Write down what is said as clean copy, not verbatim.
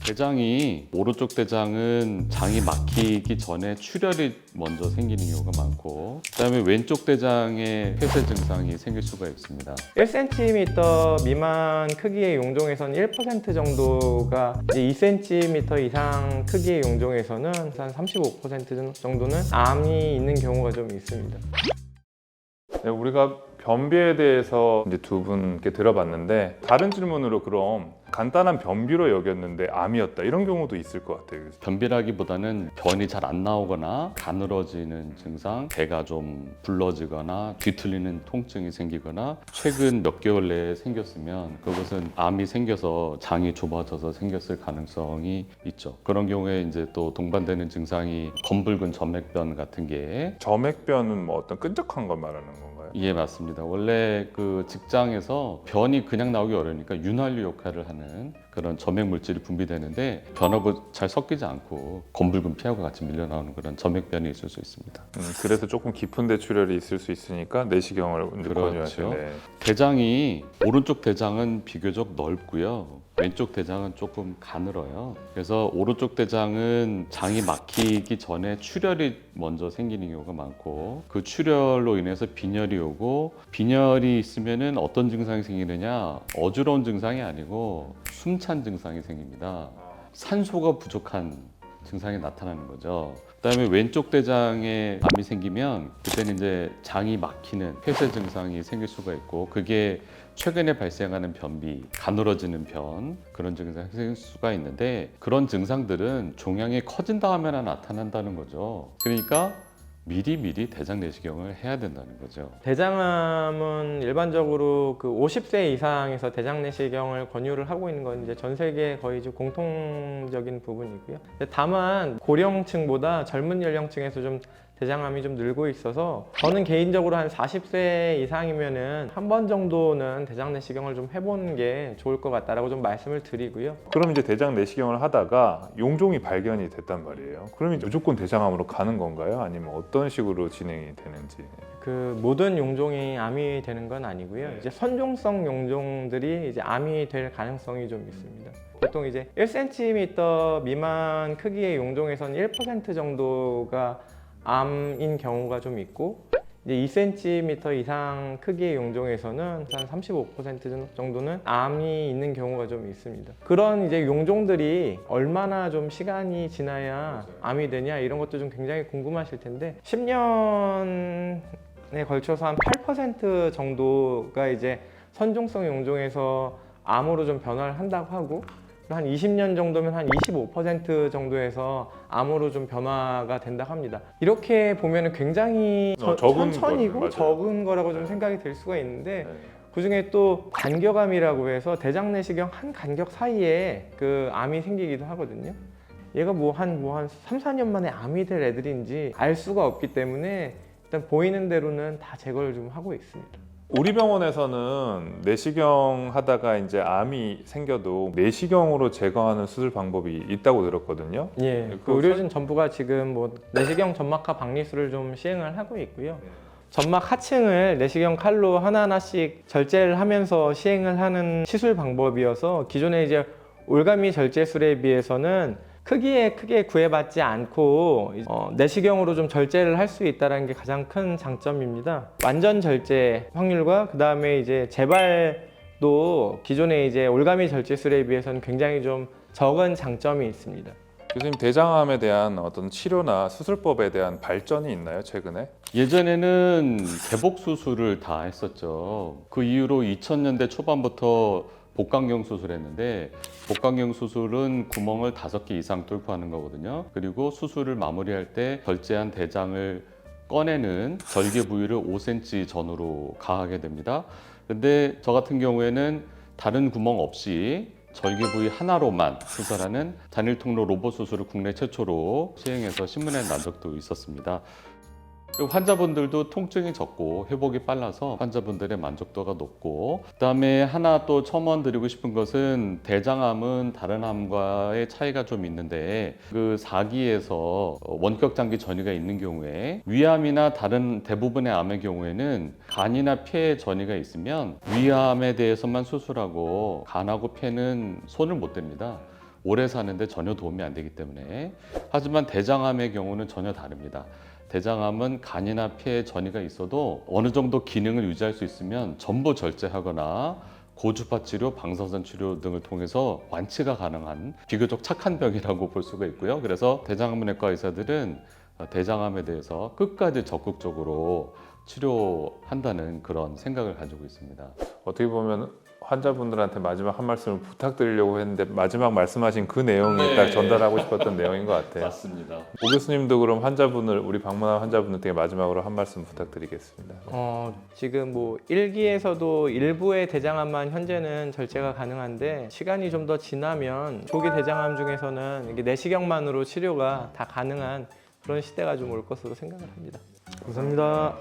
대장이 오른쪽 대장은 장이 막히기 전에 출혈이 먼저 생기는 경우가 많고, 그다음에 왼쪽 대장에 폐쇄 증상이 생길 수가 있습니다. 1cm 미만 크기의 용종에서는 1% 정도가, 이제 2cm 이상 크기의 용종에서는 한 35% 정도는 암이 있는 경우가 좀 있습니다. 네, 우리가 변비에 대해서 이제 두 분께 들어봤는데, 다른 질문으로 그럼 간단한 변비로 여겼는데 암이었다, 이런 경우도 있을 것 같아요. 변비라기보다는 변이 잘 안 나오거나 가늘어지는 증상, 배가 좀 불러지거나 뒤틀리는 통증이 생기거나 최근 몇 개월 내에 생겼으면 그것은 암이 생겨서 장이 좁아져서 생겼을 가능성이 있죠. 그런 경우에 이제 또 동반되는 증상이 검붉은 점액변 같은 게. 점액변은 뭐 어떤 끈적한 걸 말하는 건가요? 예, 맞습니다. 원래 그 직장에서 변이 그냥 나오기 어려우니까 윤활유 역할을 하는 그런 점액 물질이 분비되는데, 변하고 잘 섞이지 않고 검붉은 피하고 같이 밀려나오는 그런 점액변이 있을 수 있습니다. 그래서 조금 깊은 데 출혈이 있을 수 있으니까 내시경을 이제 그렇죠. 권유하시네. 대장이, 오른쪽 대장은 비교적 넓고요, 왼쪽 대장은 조금 가늘어요. 그래서 오른쪽 대장은 장이 막히기 전에 출혈이 먼저 생기는 경우가 많고, 그 출혈로 인해서 빈혈이 오고, 빈혈이 있으면은 어떤 증상이 생기느냐, 어지러운 증상이 아니고 숨찬 증상이 생깁니다. 산소가 부족한 증상이 나타나는 거죠. 그다음에 왼쪽 대장에 암이 생기면 그때는 이제 장이 막히는 폐쇄 증상이 생길 수가 있고, 그게 최근에 발생하는 변비, 가늘어지는 변, 그런 증상이 생길 수가 있는데, 그런 증상들은 종양이 커진 다음에나 나타난다는 거죠. 그러니까 미리 대장 내시경을 해야 된다는 거죠. 대장암은 일반적으로 그 50세 이상에서 대장 내시경을 권유를 하고 있는 건 이제 전 세계 거의 좀 공통적인 부분이고요. 다만 고령층보다 젊은 연령층에서 좀 대장암이 좀 늘고 있어서, 저는 개인적으로 한 40세 이상이면은 한 번 정도는 대장 내시경을 좀 해보는 게 좋을 것 같다라고 좀 말씀을 드리고요. 그럼 이제 대장 내시경을 하다가 용종이 발견이 됐단 말이에요. 그러면 무조건 대장암으로 가는 건가요? 아니면 어떤 식으로 진행이 되는지? 그 모든 용종이 암이 되는 건 아니고요. 이제 선종성 용종들이 이제 암이 될 가능성이 좀 있습니다. 보통 이제 1cm 미만 크기의 용종에서는 1% 정도가 암인 경우가 좀 있고, 이제 2cm 이상 크기의 용종에서는 한 35% 정도는 암이 있는 경우가 좀 있습니다. 그런 이제 용종들이 얼마나 좀 시간이 지나야 암이 되냐, 이런 것도 좀 굉장히 궁금하실 텐데, 10년에 걸쳐서 한 8% 정도가 이제 선종성 용종에서 암으로 좀 변화를 한다고 하고, 한 20년 정도면 한 25% 정도에서 암으로 좀 변화가 된다 합니다. 이렇게 보면 굉장히 적은 천천히고 거죠. 적은 거라고 좀 네. 생각이 될 수가 있는데, 네. 그중에 또 간격암이라고 해서 대장 내시경 한 간격 사이에 그 암이 생기기도 하거든요. 얘가 한 3, 4년 만에 암이 될 애들인지 알 수가 없기 때문에 일단 보이는 대로는 다 제거를 좀 하고 있습니다. 우리 병원에서는 내시경 하다가 이제 암이 생겨도 내시경으로 제거하는 수술 방법이 있다고 들었거든요. 예, 그 의료진 전부가 지금 뭐 내시경 점막하 박리술을 좀 시행을 하고 있고요. 점막 하층을 내시경 칼로 하나하나씩 절제를 하면서 시행을 하는 시술 방법이어서, 기존에 이제 올가미 절제술에 비해서는 크게 구애받지 않고 내시경으로 좀 절제를 할 수 있다는 게 가장 큰 장점입니다. 완전 절제 확률과 그 다음에 이제 재발도 기존의 이제 올가미 절제술에 비해서는 굉장히 좀 적은 장점이 있습니다. 교수님, 대장암에 대한 어떤 치료나 수술법에 대한 발전이 있나요, 최근에? 예전에는 개복 수술을 다 했었죠. 그 이후로 2000년대 초반부터 복강경 수술했는데, 복강경 수술은 구멍을 5개 이상 뚫고 하는 거거든요. 그리고 수술을 마무리할 때 절제한 대장을 꺼내는 절개 부위를 5cm 전후로 가하게 됩니다. 근데 저 같은 경우에는 다른 구멍 없이 절개 부위 하나로만 수술하는 단일 통로 로봇 수술을 국내 최초로 시행해서 신문에 난 적도 있었습니다. 환자분들도 통증이 적고 회복이 빨라서 환자분들의 만족도가 높고, 그다음에 하나 또 첨언드리고 싶은 것은, 대장암은 다른 암과의 차이가 좀 있는데, 그 4기에서 원격 장기 전이가 있는 경우에, 위암이나 다른 대부분의 암의 경우에는 간이나 폐에 전이가 있으면 위암에 대해서만 수술하고 간하고 폐는 손을 못 댑니다. 오래 사는데 전혀 도움이 안 되기 때문에. 하지만 대장암의 경우는 전혀 다릅니다. 대장암은 간이나 폐에 전이가 있어도 어느 정도 기능을 유지할 수 있으면 전부 절제하거나 고주파 치료, 방사선 치료 등을 통해서 완치가 가능한 비교적 착한 병이라고 볼 수가 있고요. 그래서 대장암내과 의사들은 대장암에 대해서 끝까지 적극적으로 치료한다는 그런 생각을 가지고 있습니다. 어떻게 보면 환자분들한테 마지막 한 말씀을 부탁드리려고 했는데 마지막 말씀하신 그 내용이 네. 딱 전달하고 싶었던 내용인 것 같아요. 맞습니다. 오 교수님도 그럼 환자분을 우리 방문한 환자분들께 마지막으로 한 말씀 부탁드리겠습니다. 지금 뭐 1기에서도 일부의 대장암만 현재는 절제가 가능한데 시간이 좀 더 지나면 조기 대장암 중에서는 이게 내시경만으로 치료가 다 가능한 그런 시대가 좀 올 것으로 생각을 합니다. 감사합니다.